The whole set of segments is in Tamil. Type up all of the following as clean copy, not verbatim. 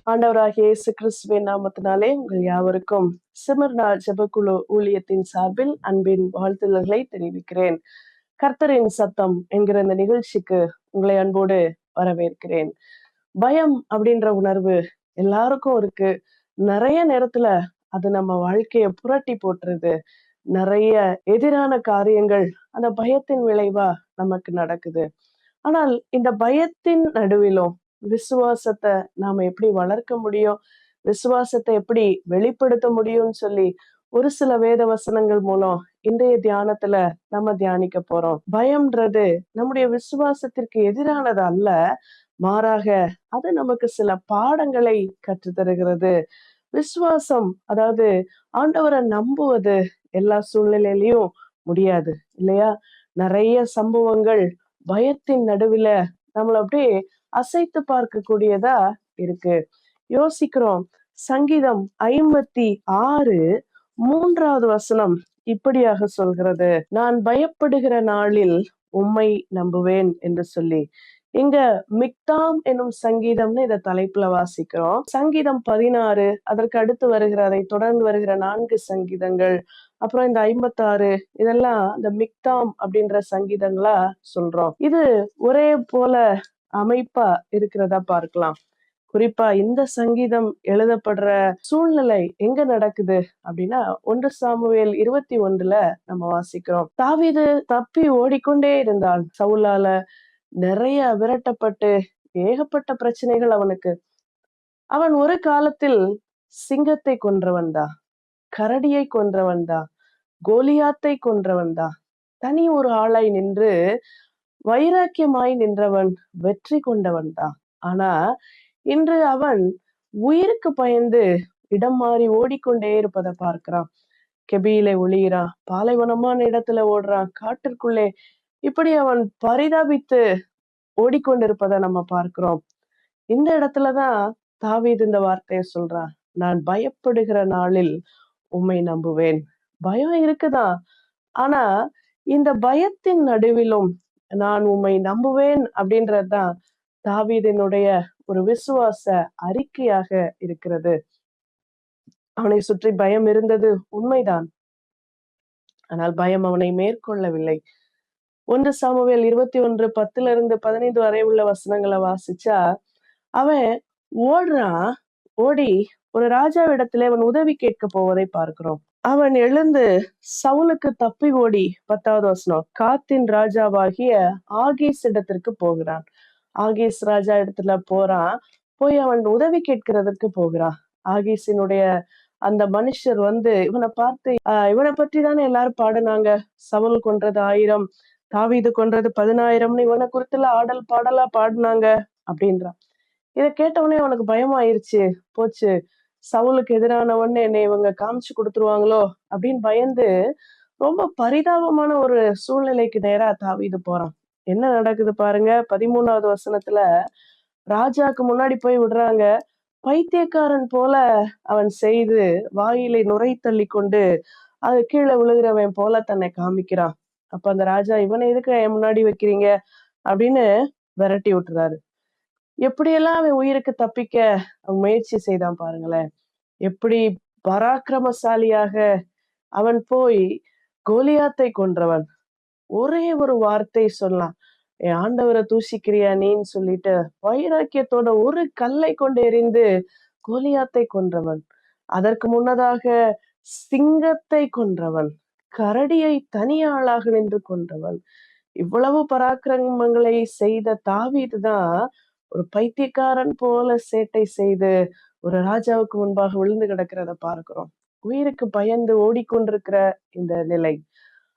ஆண்டவராகிய இயேசு கிறிஸ்துவின் நாமத்தினாலே உங்கள் யாவருக்கும் சிமர்னா ஜெபக்குழு ஊழியத்தின் சார்பில் அன்பின் வாழ்த்துதல்களை தெரிவிக்கிறேன். கர்த்தரின் சத்தம் என்கிற இந்த நிகழ்ச்சிக்கு உங்களை அன்போடு வரவேற்கிறேன். பயம் அப்படின்ற உணர்வு எல்லாருக்கும் இருக்கு. நிறைய நேரத்துல அது நம்ம வாழ்க்கைய புரட்டி போட்டுருது. நிறைய எதிரான காரியங்கள் அந்த பயத்தின் விளைவா நமக்கு நடக்குது. ஆனால் இந்த பயத்தின் நடுவிலும் விசுவாசத்தை நாம எப்படி வளர்க்க முடியும், விசுவாசத்தை எப்படி வெளிப்படுத்த முடியும்னு சொல்லி ஒரு சில வேத வசனங்கள் மூலம் இன்றைய தியானத்துல நம்ம தியானிக்க போறோம். பயம்ன்றது நம்முடைய விசுவாசத்திற்கு எதிரானது அல்ல, மாறாக அது நமக்கு சில பாடங்களை கற்றுத்தருகிறது. விசுவாசம், அதாவது ஆண்டவரை நம்புவது எல்லா சூழ்நிலையிலயும் முடியாது இல்லையா? நிறைய சம்பவங்கள் பயத்தின் நடுவுல நம்மள அப்படியே அசைத்து பார்க்கக்கூடியதா இருக்கு. யோசிக்கிறோம். சங்கீதம் 56:3 வசனம் இப்படியாக சொல்கிறது, நான் பயப்படுகிற நாளில் உம்மை நம்புவேன் என்று சொல்லி. இங்க மிக்தாம் என்னும் சங்கீதம்னு இத தலைப்புல வாசிக்கிறோம். சங்கீதம் 16, அதற்கு அடுத்து வருகிற, அதை தொடர்ந்து வருகிற 4 சங்கீதங்கள், அப்புறம் இந்த 56, இதெல்லாம் இந்த மிக்தாம் அப்படின்ற சங்கீதங்களா சொல்றோம். இது ஒரே போல அமைப்பா இருக்கிறதா பார்க்கலாம். குறிப்பா இந்த சங்கீதம் எழுதப்படுற சூழ்நிலை எங்க நடக்குது அப்படின்னா 1 சாமுவேல் 21 நம்ம வாசிக்கிறோம். தாவீது தப்பி ஓடிக்கொண்டே இருந்தான். சவுலால நிறைய விரட்டப்பட்டு ஏகப்பட்ட பிரச்சனைகள் அவனுக்கு. அவன் ஒரு காலத்தில் சிங்கத்தை கொன்றவன் தான், கரடியை கொன்றவன் தான், கோலியாத்தை கொன்றவன் தான். தனி ஒரு ஆளாய் நின்று வைராக்கியமாய் நின்றவன், வெற்றி கொண்டவன் தான். ஆனா இன்று அவன் உயிருக்கு பயந்து இடம் மாறி ஓடிக்கொண்டே இருப்பதை பார்க்கிறான். கெபியிலே ஒளியிறான், பாலைவனமான இடத்துல ஓடுறான், காட்டிற்குள்ளே இப்படி அவன் பரிதாபித்து ஓடிக்கொண்டிருப்பதை நம்ம பார்க்கிறோம். இந்த இடத்துலதான் தாவீது இந்த வார்த்தையை சொல்றான், நான் பயப்படுகிற நாளில் உம்மை நம்புவேன். பயம் இருக்குதான், ஆனா இந்த பயத்தின் நடுவிலும் நான் உம்மை நம்புவேன் அப்படின்றதுதான் தாவீதினுடைய ஒரு விசுவாச அறிக்கையாக இருக்கிறது. அவனை சுற்றி பயம் இருந்தது உண்மைதான், ஆனால் பயம் அவனை மேற்கொள்ளவில்லை. 1 சாமுவேல் 21:10-15 வரை உள்ள வசனங்களை வாசிச்சா, அவன் ஓடுறான். ஓடி ஒரு ராஜாவிடத்திலே அவன் உதவி கேட்க போவதை பார்க்கிறோம். அவன் எழுந்து சவுலுக்கு தப்பி ஓடி 10வது வசனம், காத்தின் ராஜாவாகிய ஆகீஸ் இடத்திற்கு போகிறான். ஆகீஸ் ராஜா இடத்துல போறான். போய் அவன் உதவி கேட்கிறதுக்கு போகிறான். ஆகீஸினுடைய அந்த மனுஷர் இவனை பார்த்து, இவனை பற்றி தானே எல்லாரும் பாடுனாங்க, சவுல் கொன்றது 1000, தாவீது கொன்றது 10,000, இவனை குறித்துல ஆடல் பாடலா பாடினாங்க அப்படின்றான். இதை கேட்டவனே அவனுக்கு பயமாயிருச்சு. போச்சு, சவுலுக்கு எதிரானவன்னு என்னை இவங்க காமிச்சு கொடுத்துருவாங்களோ அப்படின்னு பயந்து ரொம்ப பரிதாபமான ஒரு சூழ்நிலைக்கு நேரா தாவீது போறான். என்ன நடக்குது பாருங்க. 13வது வசனத்துல ராஜாக்கு முன்னாடி போய் விடுறாங்க. பைத்தியக்காரன் போல அவன் செய்து வாயிலை நுரை தள்ளி கொண்டு அது கீழே விழுகிறவன் போல தன்னை காமிக்கிறான். அப்ப அந்த ராஜா, இவனை எதுக்கு என் முன்னாடி வைக்கிறீங்க அப்படின்னு விரட்டி விட்டுறாரு. எப்படியெல்லாம் அவன் உயிருக்கு தப்பிக்க முயற்சி செய்தான் பாருங்களேன். எப்படி பராக்கிரமசாலியாக அவன் போய் கோலியாத்தை கொன்றவன். ஒரே ஒரு வார்த்தை சொல்லலாம், என் ஆண்டவரை தூஷிக்கிறியா நீன்னு சொல்லிட்டு வைராக்கியத்தோட ஒரு கல்லை கொண்டு எறிந்து கோலியாத்தை கொன்றவன். அதற்கு முன்னதாக சிங்கத்தை கொன்றவன், கரடியை தனியாளாக நின்று கொன்றவன். இவ்வளவு பராக்கிரமங்களை செய்த தாவீது தான் ஒரு பைத்தியக்காரன் போல சேட்டை செய்து ஒரு ராஜாவுக்கு முன்பாக விழுந்து கிடக்கிறத பார்க்கிறோம். உயிருக்கு பயந்து ஓடிக்கொண்டிருக்கிற இந்த நிலை.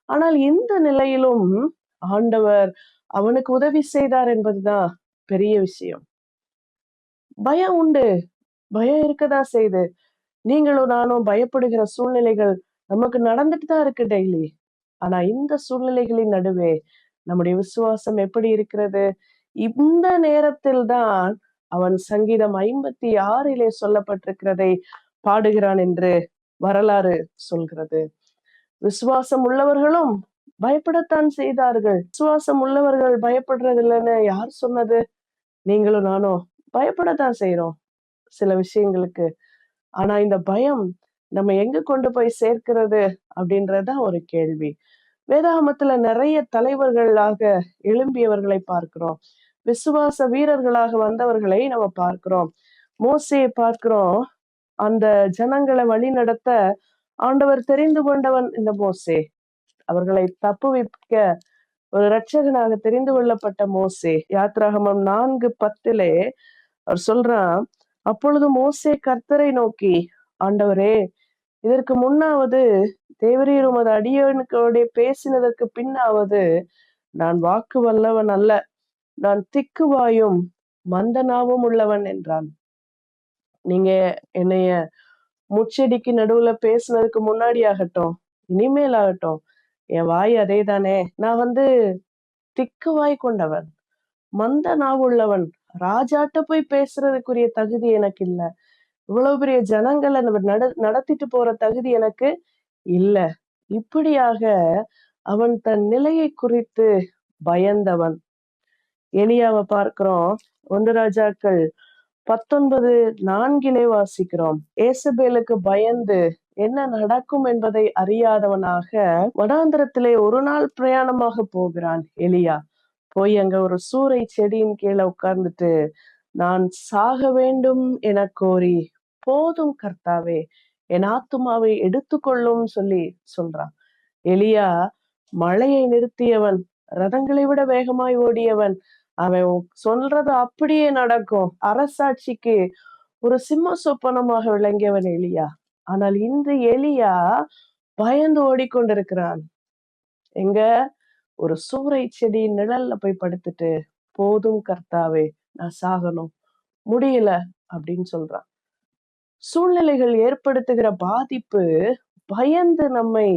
ஆனால் இந்த நிலையிலும் ஆண்டவர் அவனுக்கு உதவி செய்தார் என்பதுதான் பெரிய விஷயம். பயம் உண்டு, பயம் இருக்கதான் செய்து. நீங்களும் நானும் பயப்படுகிற சூழ்நிலைகள் நமக்கு நடந்துட்டு தான் இருக்கு டெய்லி. ஆனா இந்த சூழ்நிலைகளின் நடுவே நம்முடைய விசுவாசம் எப்படி இருக்கிறது? இந்த நேரத்தில் தான் அவன் சங்கீதம் 56 சொல்லப்பட்டிருக்கிறதை பாடுகிறான் என்று வரலாறு சொல்கிறது. விசுவாசம் உள்ளவர்களும் பயப்படத்தான் செய்தார்கள். விசுவாசம் உள்ளவர்கள் பயப்படுறது இல்லைன்னு யார் சொன்னது? நீங்களும் நானும் பயப்படத்தான் செய்யறோம். சில விஷயங்களுக்கு. ஆனா இந்த பயம் நம்ம எங்க கொண்டு போய் சேர்க்கிறது அப்படின்றதுதான் ஒரு கேள்வி. வேதாகமத்துல நிறைய தலைவர்களாக எழும்பியவர்களை பார்க்கிறோம். விசுவாச வீரர்களாக வந்தவர்களை நம்ம பார்க்கிறோம். மோசேயை பார்க்கிறோம். அந்த ஜனங்களை வழி நடத்த ஆண்டவர் தெரிந்து கொண்டவன் இந்த மோசே. அவர்களை தப்புவிக்க ஒரு இரட்சகனாக தெரிந்து கொள்ளப்பட்ட மோசே. யாத்ராகமம் 4:10 அவர் சொல்றான், அப்பொழுது மோசே கர்த்தரை நோக்கி, ஆண்டவரே, இதற்கு முன்னாவது தேவரீர் உமது அடியவனுக்கோட பேசினதற்கு பின்னாவது நான் வாக்கு வல்லவன் அல்ல, நான் திக்குவாயும் மந்தனாவும் உள்ளவன் என்றான். நீங்க என்னைய முச்செடிக்கு நடுவுல பேசுனதுக்கு முன்னாடி ஆகட்டும், இனிமேல் ஆகட்டும், என் வாய் அதே தானே. நான் திக்குவாய் கொண்டவன், மந்த நாவுள்ளவன். ராஜாட்ட போய் பேசுறதுக்குரிய தகுதி எனக்கு இல்ல. இவ்வளவு பெரிய ஜனங்களை நடத்திட்டு போற தகுதி எனக்கு இல்ல. இப்படியாக அவன் தன் நிலையை குறித்து பயந்தவன். எலியாவை பார்க்கிறோம். 1 ராஜாக்கள் 19:4 வாசிக்கிறோம். ஏசபேலுக்கு பயந்து என்ன நடக்கும் என்பதை அறியாதவனாக வனாந்திரத்திலே ஒரு நாள் பிரயாணமாக போகிறான் எலியா. போய் அங்க ஒரு சூறை செடியின் கீழே உட்கார்ந்துட்டு, நான் சாக வேண்டும் என கோரி, போதும் கர்த்தாவே, என் ஆத்துமாவை எடுத்துக்கொள்ளும் சொல்றான். எலியா மழையை நிறுத்தியவன், ரதங்களை விட வேகமாய் ஓடியவன். அவன் சொல்றது அப்படியே நடக்கும். அரசாட்சிக்கு ஒரு சிம்ம சொப்பனமாக விளங்கியவன் எலியா. ஆனால் இன்று எலியா பயந்து ஓடிக்கொண்டிருக்கிறான். எங்க ஒரு சூறை செடியின் நிழல்ல போய் படுத்துட்டு, போதும் கர்த்தாவே, நான் சாகணும், முடியல அப்படின்னு சொல்றான். சூழ்நிலைகள் ஏற்படுத்துகிற பாதிப்பு பயந்து நம்மை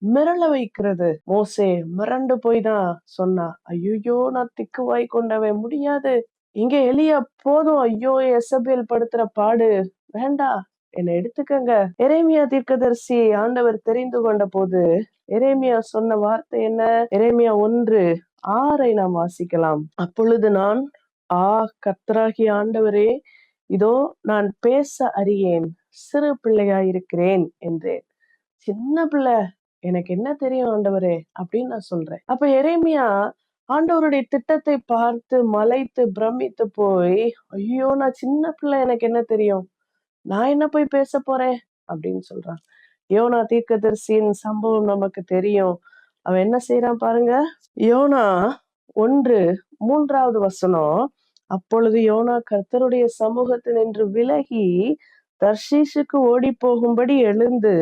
மிரள வைக்கிறது. மோசே மிரண்டு போய் தான் சொன்னா, ஐயோ, நான் திக்குவாய் கொண்டவன், முடியாது. இங்க எலியா, போதும், ஐயோ, எசபேல் படுத்துற பாடு வேண்டாம், என்னை எடுத்துக்கங்க. எரேமியா தீர்க்கதரிசி ஆண்டவர் தெரிந்து கொண்ட போது எரேமியா சொன்ன வார்த்தை என்ன? எரேமியா 1:6 நாம் வாசிக்கலாம். அப்பொழுது நான், கர்த்தராகிய ஆண்டவரே, இதோ நான் பேச அறியேன், சிறு பிள்ளையாயிருக்கிறேன் என்றேன். சின்ன பிள்ளை, எனக்கு என்ன தெரியும் ஆண்டவரே அப்படின்னு நான் சொல்றேன். அப்ப எரேமியா ஆண்டவருடைய திட்டத்தை பார்த்து மலைத்து பிரமித்து போய், ஐயோ, நான் சின்ன பிள்ளை, எனக்கு என்ன தெரியும், நான் என்ன போய் பேச போறேன் அப்படின்னு சொல்றான். யோனா தீர்க்கதரிசியின் சம்பவம் நமக்கு தெரியும். அவன் என்ன செய்யறான் பாருங்க. யோனா 1:3 அப்பொழுது யோனா கர்த்தருடைய சமூகத்தில் நின்று விலகி தர்ஷீஷுக்கு ஓடி போகும்படி எழுந்து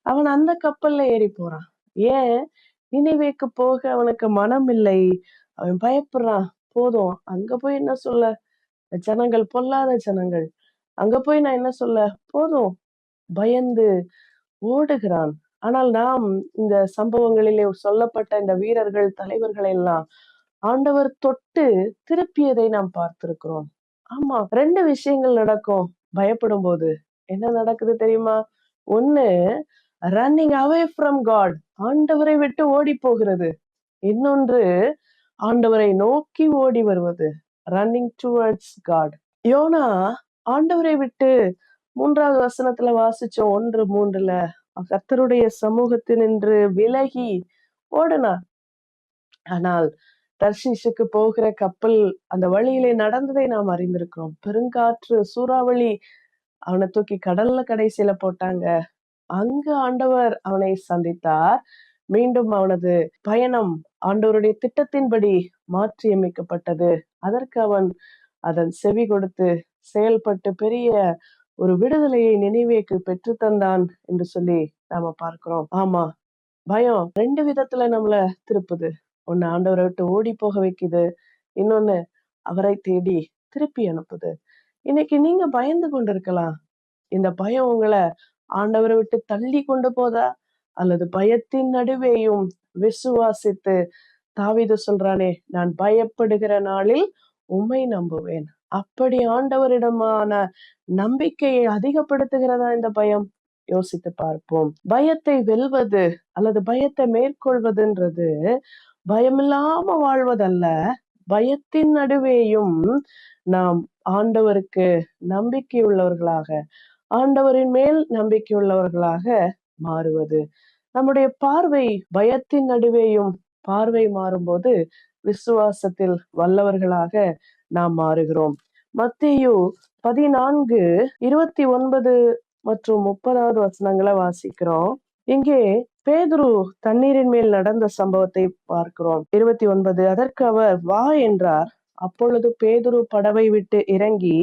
அவன் அந்த கப்பல்ல ஏறி போறான். ஏன்? நினைவேக்கு போக அவனுக்கு மனம் இல்லை. அவன் பயப்படுறான். போதும், அங்க போய் என்ன சொல்ல, ஜனங்கள் பொல்லாத ஜனங்கள், அங்க போய் நான் என்ன சொல்ல, போதும், பயந்து ஓடுகிறான். ஆனால் நாம் இந்த சம்பவங்களிலே சொல்லப்பட்ட இந்த வீரர்கள், தலைவர்கள் எல்லாம் ஆண்டவர் தொட்டு திருப்பியதை நாம் பார்த்திருக்கிறோம். ஆமா, 2 விஷயங்கள் நடக்கும் பயப்படும் போது. என்ன நடக்குது தெரியுமா? ஒண்ணு, ரன்னிங் அவே ஃப்ரம் காட், ஆண்டவரை விட்டு ஓடி போகிறது. இன்னொன்று, ஆண்டவரை நோக்கி ஓடி வருவது, ரன்னிங் டுவர்ட்ஸ் காட். யோனா ஆண்டவரை விட்டு 3வது வசனத்துல வாசிச்சோம். 1:3 கர்த்தருடைய சமூகத்தினின்று விலகி ஓடினார். ஆனால் தர்ஷீஷுக்கு போகிற கப்பல் அந்த வழியிலே நடந்ததை நாம் அறிந்திருக்கிறோம். பெருங்காற்று, சூறாவளி அவனை தூக்கி கடல்ல கடைசியில போட்டாங்க. அங்கு ஆண்டவர் அவனை சந்தித்தார். மீண்டும் அவனது பயணம் ஆண்டவருடைய திட்டத்தின்படி மாற்றி அமைக்கப்பட்டது. அதற்கு அவன் அதன் செவி கொடுத்து செயல்பட்டு பெரிய ஒரு விடுதலையை நினைவேக்கு பெற்று தந்தான் என்று சொல்லி நாம பார்க்கிறோம். ஆமா, பயம் 2 விதத்துல நம்மள திருப்புது. ஒண்ணு ஆண்டவரை விட்டு ஓடி போக வைக்குது, இன்னொன்னு அவரை தேடி திருப்பி அனுப்புது. இன்னைக்கு நீங்க பயந்து கொண்டிருக்கலாம். இந்த பயம் உங்களை ஆண்டவரை விட்டு தள்ளி கொண்டு போதா, அல்லது பயத்தின் நடுவேயும் விசுவாசித்து, தாவீது சொல்றானே, நான் பயப்படுகிற நாளில் உம்மை நம்புவேன், அப்படி ஆண்டவரிடமான நம்பிக்கையை அதிகப்படுத்துகிறதா இந்த பயம்? யோசித்து பார்ப்போம். பயத்தை வெல்வது அல்லது பயத்தை மேற்கொள்வதுன்றது பயமில்லாம வாழ்வதல்ல. பயத்தின் நடுவேயும் நாம் ஆண்டவருக்கு நம்பிக்கை உள்ளவர்களாக, ஆண்டவரின் மேல் நம்பிக்கை உள்ளவர்களாக மாறுவது. நம்முடைய பார்வை பயத்தின் நடுவேயும் பார்வை மாறும்போது விசுவாசத்தில் வல்லவர்களாக நாம் மாறுகிறோம். மத்தேயு 14:29 மற்றும் 30வது வசனங்களை வாசிக்கிறோம். இங்கே பேதுரு தண்ணீரின் மேல் நடந்த சம்பவத்தை பார்க்கிறோம். 29, அதற்கு அவர் வா என்றார். அப்பொழுது பேதுரு படவை விட்டு இறங்கி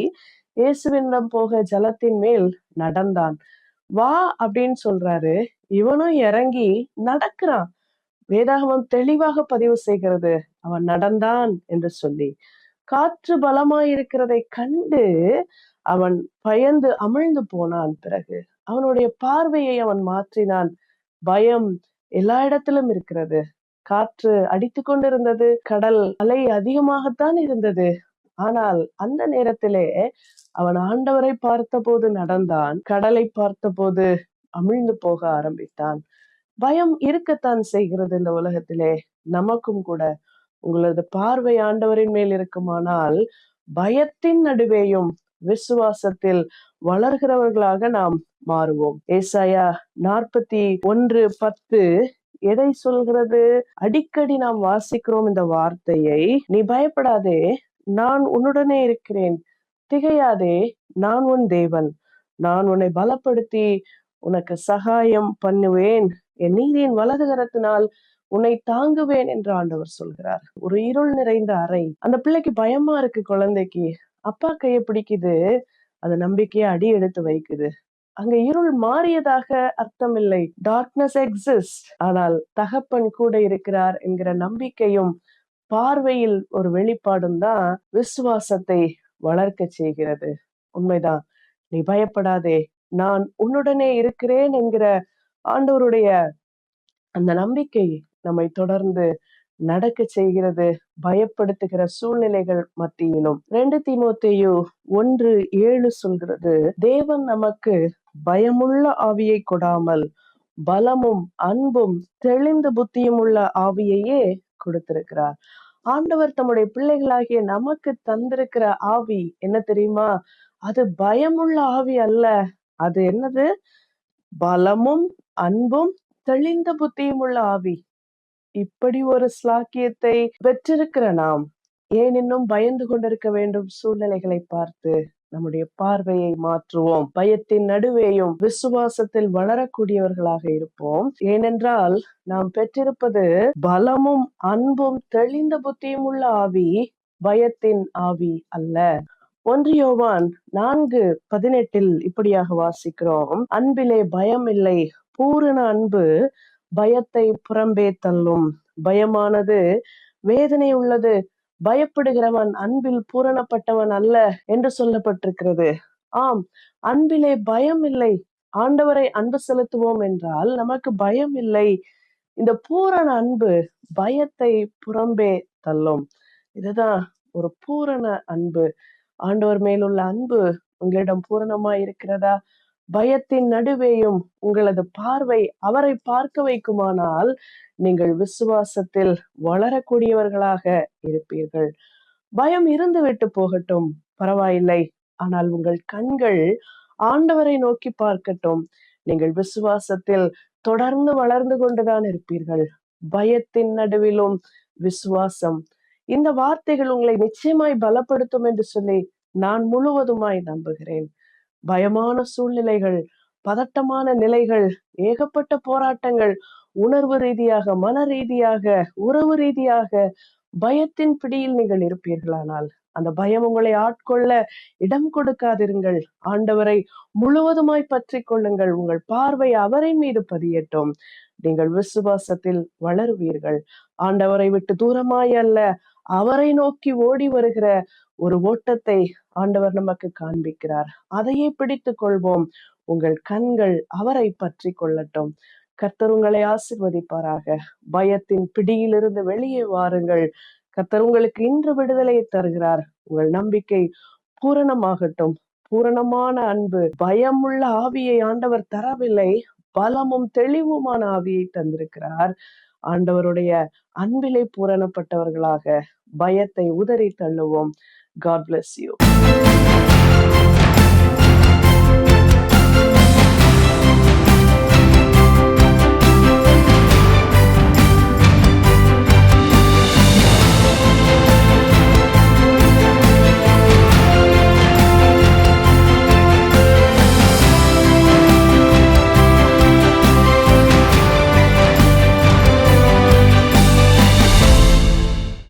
இயேசுவிடம் போக ஜலத்தின் மேல் நடந்தான். வா அப்படின்னு சொல்றாரு, இவனும் இறங்கி நடக்கிறான். வேதாகமம் தெளிவாக பதிவு செய்கிறது, அவன் நடந்தான் என்று சொல்லி. காற்று பலமாயிருக்கிறதை கண்டு அவன் பயந்து அமிழ்ந்து போனான். பிறகு அவனுடைய பார்வையை அவன் மாற்றினான். பயம் எல்லா இடத்திலும் இருக்கிறது. காற்று அடித்து கொண்டிருந்தது, கடல் அலை அதிகமாகத்தான் இருந்தது. ஆனால் அந்த நேரத்திலே அவன் ஆண்டவரை பார்த்தபோது நடந்தான், கடலை பார்த்தபோது அமிழ்ந்து போக ஆரம்பித்தான். பயம் இருக்கத்தான் செய்கிறது இந்த உலகத்திலே. நமக்கும் கூட உங்களது பார்வை ஆண்டவரின் மேல் இருக்குமானால் பயத்தின் நடுவேயும் விசுவாசத்தில் வளர்கிறவர்களாக நாம் மாறுவோம். ஏசாயா 41:10 எதை சொல்கிறது? அடிக்கடி நாம் வாசிக்கிறோம் இந்த வார்த்தையை. நீ பயப்படாதே, நான் உன்னுடனே இருக்கிறேன். திகையாதே, நான் உன் தேவன். நான் உன்னை பலப்படுத்தி உனக்கு சகாயம் பண்ணுவேன். என் நீதியின் வலது கரத்தினால் உன்னை தாங்குவேன் என்று ஆண்டவர் சொல்கிறார். ஒரு இருள் நிறைந்த அறை. அந்த பிள்ளைக்கு பயமா இருக்கு. குழந்தைக்கு அப்பா கையை பிடிக்குது, அந்த நம்பிக்கையை அடி எடுத்து வைக்குது. அங்க இருள் மாறியதாக அர்த்தம் இல்லை. Darkness exist. ஆனால் தகப்பன் கூட இருக்கிறார் என்கிற நம்பிக்கையும் பார்வையில் ஒரு வெளிப்பாடும் தான் விசுவாசத்தை வளர்க்க செய்கிறது. உண்மைதான். நீ பயப்படாதே, நான் உன்னுடனே இருக்கிறேன் என்கிற ஆண்டவருடைய அந்த நம்பிக்கை நம்மை தொடர்ந்து நடக்க செய்கிறது, பயப்படுத்துகிற சூழ்நிலைகள் மத்தியிலும். 2 தீமோத்தேயு 1:7 சொல்கிறது, தேவன் நமக்கு பயமுள்ள ஆவியை கொடாமல் பலமும் அன்பும் தெளிந்த புத்தியும் உள்ள ஆவியையே கொடுத்திருக்கிறார். ஆண்டவர் தம்முடைய பிள்ளைகளாகிய நமக்கு தந்திருக்கிற ஆவி என்ன தெரியுமா? அது பயமுள்ள ஆவி அல்ல. அது என்னது? பலமும் அன்பும் தெளிந்த புத்தியும் உள்ள ஆவி. இப்படி ஒரு ஸ்லாக்கியத்தை பெற்றிருக்கிற நாம் ஏன் இன்னும் பயந்து கொண்டிருக்க வேண்டும்? சூழ்நிலைகளை பார்த்து நம்முடைய பார்வையை மாற்றுவோம். பயத்தின் நடுவேயும் விசுவாசத்தில் வளரக்கூடியவர்களாக இருப்போம். ஏனென்றால் நாம் பெற்றிருப்பது பலமும் அன்பும் தெளிந்த புத்தியும் உள்ள ஆவி, பயத்தின் ஆவி அல்ல. 1 யோவான் 4:18 இப்படியாக வாசிக்கிறோம், அன்பிலே பயம் இல்லை, பூரண அன்பு பயத்தை புறம்பே தள்ளும். பயமானது வேதனை உள்ளது, பயப்படுகிறவன் அன்பில் பூரணப்பட்டவன் அல்ல என்று சொல்லப்பட்டிருக்கிறது. ஆம், அன்பிலே பயம் இல்லை. ஆண்டவரை அன்பு செலுத்துவோம் என்றால் நமக்கு பயம் இல்லை. இந்த பூரண அன்பு பயத்தை புறம்பே தள்ளும். இதுதான் ஒரு பூரண அன்பு. ஆண்டவர் மேலுள்ள அன்பு உங்களிடம் பூரணமா இருக்கிறதா? பயத்தின் நடுவேயும் உங்களது பார்வை அவரை பார்க்க வைக்குமானால் நீங்கள் விசுவாசத்தில் வளரக்கூடியவர்களாக இருப்பீர்கள். பயம் இருந்து விட்டு போகட்டும், பரவாயில்லை. ஆனால் உங்கள் கண்கள் ஆண்டவரை நோக்கி பார்க்கட்டும். நீங்கள் விசுவாசத்தில் தொடர்ந்து வளர்ந்து கொண்டுதான் இருப்பீர்கள். பயத்தின் நடுவிலும் விசுவாசம். இந்த வார்த்தைகள் உங்களை நிச்சயமாய் பலப்படுத்தும் என்று சொல்லி நான் முழுவதுமாய் நம்புகிறேன். பயமான சூழ்நிலைகள், பதட்டமான நிலைகள், ஏகப்பட்ட போராட்டங்கள், உணர்வு ரீதியாக, மன ரீதியாக, உறவு ரீதியாக பயத்தின் பிடியில் நீங்கள் இருப்பீர்களானால் அந்த பயம் உங்களை ஆட்கொள்ள இடம் கொடுக்காதிருங்கள். ஆண்டவரை முழுவதுமாய் பற்றி கொள்ளுங்கள். உங்கள் பார்வை அவரை மீது பதியட்டும். நீங்கள் விசுவாசத்தில் வளருவீர்கள். ஆண்டவரை விட்டு தூரமாய் அல்ல, அவரை நோக்கி ஓடி வருகிற ஒரு ஓட்டத்தை ஆண்டவர் நமக்கு காண்பிக்கிறார். அதையே பிடித்து கொள்வோம். உங்கள் கண்கள் அவரை பற்றி கொள்ளட்டும். கர்த்தர் உங்களை ஆசீர்வதிப்பாராக. பயத்தின் பிடியிலிருந்து வெளியே வாருங்கள். கர்த்தர் உங்களுக்கு இன்று விடுதலையை தருகிறார். உங்கள் நம்பிக்கை பூரணமாகட்டும். பூரணமான அன்பு, பயமுள்ள ஆவியை ஆண்டவர் தரவில்லை, பலமும் தெளிவுமான ஆவியை தந்திருக்கிறார். ஆண்டவருடைய அன்பிலே பூரணப்பட்டவர்களாக பயத்தை உதறி தள்ளுவோம். God bless you.